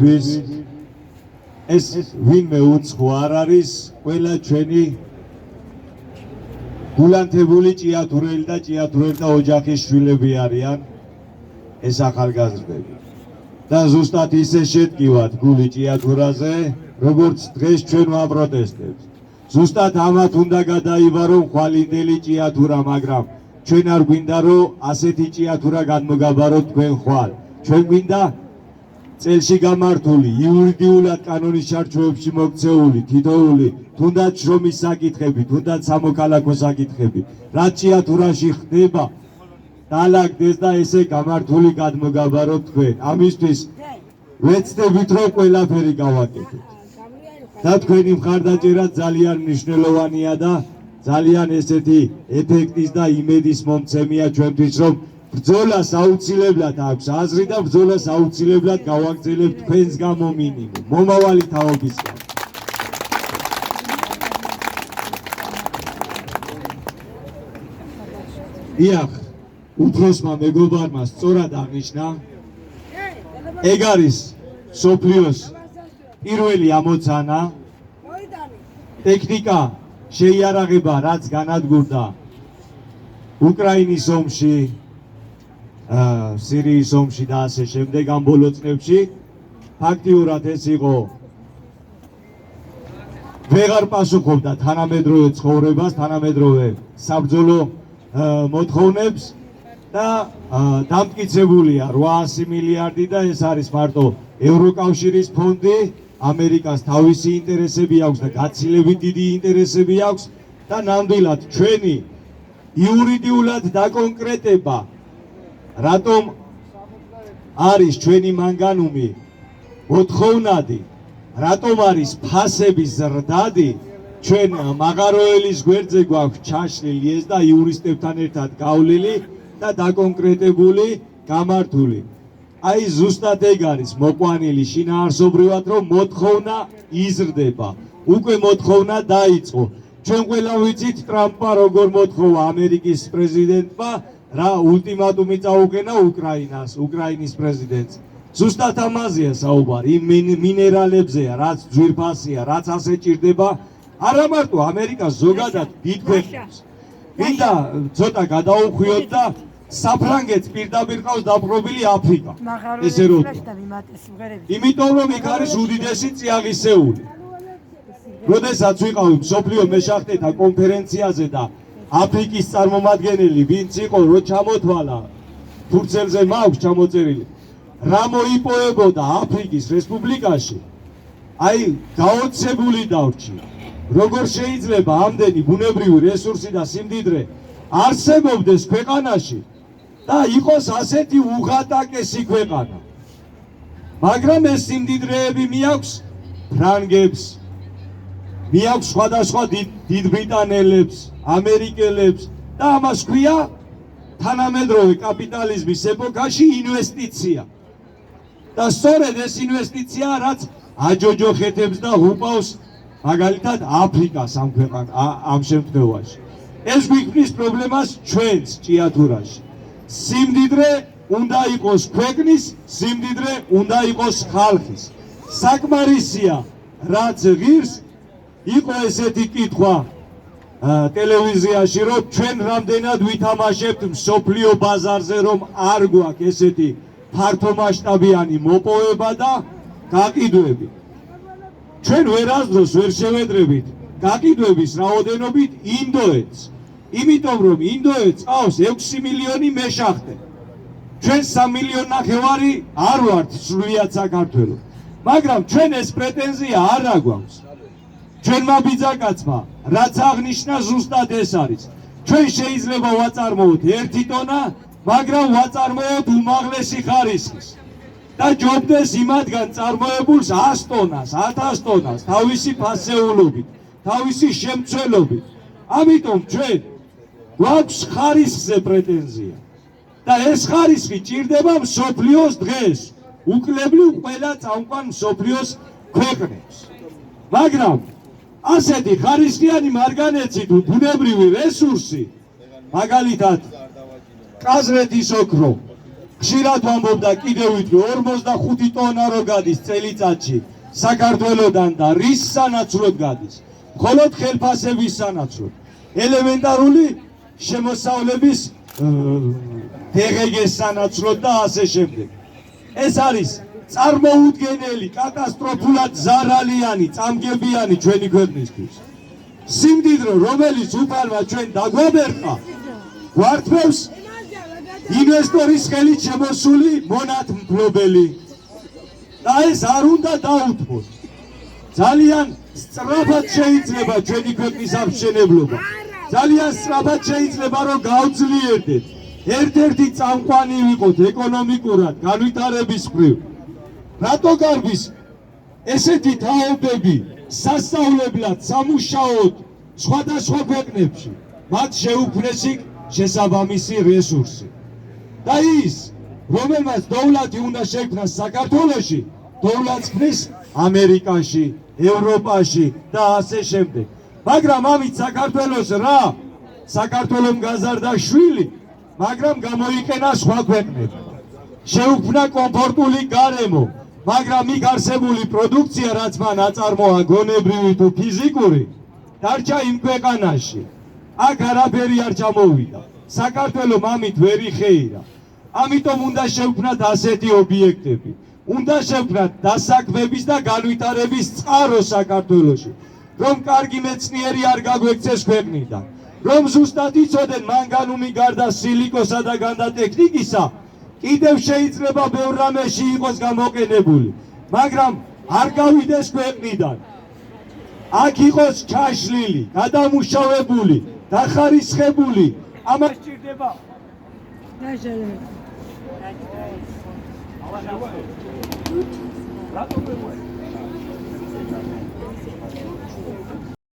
ჩვენთვის ეს ვინმე უცხო არ არის, ყველა ჩვენი გულანთებული ჭიათურელი და ჭიათურელთა ოჯახის შვილები არიან ეს ახალგაზრდები. და ზუსტად ისე შედგივათ გული ჭიათურაზე, როგორც დღეს ჩვენ ვაპროტესტებთ. ზუსტად ამათ უნდა გადაიბარონ ხვალინდელი ჭიათურა, მაგრამ ჩვენ არ გვინდა რომ ასეთი ჭიათურა გადმოგაბაროთ თქვენ ხვალ. ჩვენ გვინდა წელში გამართული, იურიდიულად კანონის ჩარჩოებში მოქცეული, თითოეული, თუნდაც შრომის საკითხები, თუნდაც სამოქალაქო საკითხები, რაც ჭიათურაში ხდება, დაალაგდეს და ესე გამართული გადმოგაბაროთ თქვენ. ამისთვის ვეცდებით რომ ყველაფერი გავაკეთოთ. და თქვენი მხარდაჭერა ძალიან მნიშვნელოვანია და ძალიან ესეთი ეფექტის და იმედის მომცემია ჩვენთვის, რომ ბრძოლას აუცილებლად აქვს აზრი და ბრძოლას აუცილებლად გავაგრძელებთ თქვენს გამო მინიმუმ მომავალი თაობისგან. დიახ, უფროსმა მეგობარმა სწორად აღნიშნა, ეგ არის მსოფლიოს პირველი ამოცანა, ტექნიკა შეიარაღება, რაც განადგურდა უკრაინის ომში, სირიის ომში და ასე შემდეგ ამ ბოლო წლებში. ფაქტიურად ეს იყო ვეღარ პასუხობდა თანამედროვე ცხოვრებას, თანამედროვე საბრძოლო მოთხოვნებს და დამტკიცებულია 800 მილიარდი და ეს არის მარტო ევროკავშირის ფონდი, ამერიკას თავისი ინტერესები აქვს და გაცილებით დიდი ინტერესები აქვს და ნამდვილად ჩვენი იურიდიულად დაკონკრეტება რატომ არის ჩვენი მანგანუმი მოთხოვნადი, რატომ არის ფასების ზრდადი, ჩვენ მაღაროელის გვერდზე გვაქვს ჩაშლილი ეს და იურისტებთან ერთად გავლილი და დაკონკრეტებული, გამართული. აი ზუსტად ეგ არის მოყვანილი შინაარსობრივად, რომ მოთხოვნა იზრდება. უკვე მოთხოვნა დაიწყო. ჩვენ ყველა ვიცით ტრამპმა როგორ მოთხოვა ამერიკის პრეზიდენტმა რა ულტიმატუმი წაუყენა უკრაინის პრეზიდენტს. ზუსტად ამაზეა საუბარი, იმ მინერალებზეა, რაც ძვირფასია, რაც ასე ჭირდება, არა მარტო ამერიკას, ზოგადად დიდ ქვეყნებს. მინდა ცოტა გადაუხვიოთ და საფრანგეთს პირდაპირ ყავს დაპყრობილი აფრიკა. ესე რომ იმიტომ რომ იქ არის უდიდესი წიაღისეული. როდესაც ვიყავი მსოფლიო მეშახტეთა კონფერენციაზე და აფრიკის წარმომადგენელი ვინც იყო რო ჩამოთვალა, ფურცელზე მაქვს ჩამოწერილი, რა მოიპოვებოდა აფრიკის რესპუბლიკაში, აი გაოცებული დავრჩი. როგორ შეიძლება ამდენი ბუნებრივი რესურსი და სიმდიდრე არსებობდეს ქვეყანაში და იყოს ასეთი უღატაკესი ქვეყანა. მაგრამ ეს სიმდიდრეები მიაქვს ფრანგებს, მიაქვს სხვადასხვა დიდ ბრიტანელებს, ამერიკელებს და ამას ქვია თანამედროვე კაპიტალიზმის ეპოქაში ინვესტიცია. და სწორედ ეს ინვესტიცია, რაც აჯოჯოხეთებს და უპავს მაგალითად აფრიკას ამ შემთხვევაში. ეს გვიქმნის პრობლემას ჩვენს ჭიათურაში. სიმდიდრე უნდა იყოს ქვეყნის, სიმდიდრე უნდა იყოს ხალხის. საკმარისია, რაც ღირს, იყო ესეთი კითხვა ტელევიზიაში, რომ ჩვენ რამდენად ვითამაშებთ მსოფლიო ბაზარზე, რომ არ გვაქვს ესეთი ფართომასშტაბიანი მოპოვება და გაყიდვები. ჩვენ ვერასდროს ვერ შევედრებით გაყიდვების რაოდენობით ინდოეთს, იმიტომ რომ ინდოეთს ყავს 6 მილიონი მეშახტე. ჩვენ 3,5 მილიონი არ ვართ სრულიად საქართველოს. მაგრამ ჩვენ ეს პრეტენზია არ აგვაქვს. ჩვენმა ბიძაკაცმა რაც აღნიშნა ზუსტად ეს არის. ჩვენ შეიძლება ვაწარმოოთ 1 ტონა, მაგრამ ვაწარმოოთ უმაღლესი ხარისხის. და ჯობდეს იმათგან წარმოებულს 100 ტონას, 1000 ტონას, თავისი ფასეულობით, თავისი შემცველობით. ამიტომ ჩვენ გვაქვს ხარისხზე პრეტენზია. და ეს ხარისხი ჭირდება მსოფლიოს დღეს, უკლებლივ ყველა წამყვან მსოფლიოს ქვეყნებს. მაგრამ ასეთი ხარისხიანი მარგანეცი თუ ბუნებრივი რესურსი, მაგალითად კაზრეთის ოქრო, ხშირად ვამბობდა კიდევ ვიტყვი 45 ტონა რო გადის წელიწადში საქართველოდან და რის სანაცვლოდ გადის, მხოლოდ ხელფასების სანაცვლოდ, ელემენტარული შემოსავლების დღგ-ის სანაცვლოდ და ასე შემდეგ. ეს არის წარმოუდგენელი, კატასტროფულად ზარალიანი, წამგებიანი ჩვენი ქვეყნისთვის. სიმდიდრო, რომელიც უფალმა ჩვენ დაგვაბერყა, გვართმევს ინვესტორის ხელით შემოსული მონათმფლობელი. და ეს არ უნდა დაუთმოთ. ძალიან სწრაფად შეიძლება ჩვენი ქვეყნის აღმშენებლობა. ძალიან სწრაფად შეიძლება რომ გავძლიერდეთ. ერთ-ერთი წამყვანი ვიყოთ ეკონომიკურად, განვითარების მხრივ. რატო გარბის ესეთი თაობები სასწავლებლად, სამუშაოდ სხვადასხვა ქვეყნებში, მათ შეუქმნესი შესაბამისი რესურსი. და ის, რომელმაც დოვლათი უნდა შექმნას საქართველოში, დოვლათს ქმნის ამერიკაში, ევროპაში და ასე შემდეგ. მაგრამ ამით საქართველოს რა? საქართველომ გაზარდა შვილი, მაგრამ გამოიყენა სხვა ქვეყნები. შეუქმნა კომფორტული გარემო, მაგრამ იქ არსებული პროდუქცია, რაც მან აწარმოა გონებრივი თუ ფიზიკური, დარჩა იმ ქვეყანაში. აქ არაფერი არ ჩამოვიდა. საქართველომ ამით ვერ იხეირა. ამიტომ უნდა შევქმნათ ასეთი ობიექტები. უნდა შევქმნათ დასაქმების და განვითარების წყარო საქართველოში, რომ კარგი მეცნიერი არ გაგვექცეს ქვეყნიდან, რომ ზუსტად იცოდნენ მანგანუმი გარდა სილიკოსა და გარდა ტექნიკისა, კიდევ შეიძლება ბევრ რამეში იყოს გამოყენებული, მაგრამ არ გავიდეს ქვეყნიდან. აქ იყოს ჩაშლილი, გადამუშავებული, დახარისხებული. ამას სჭირდება. რატომ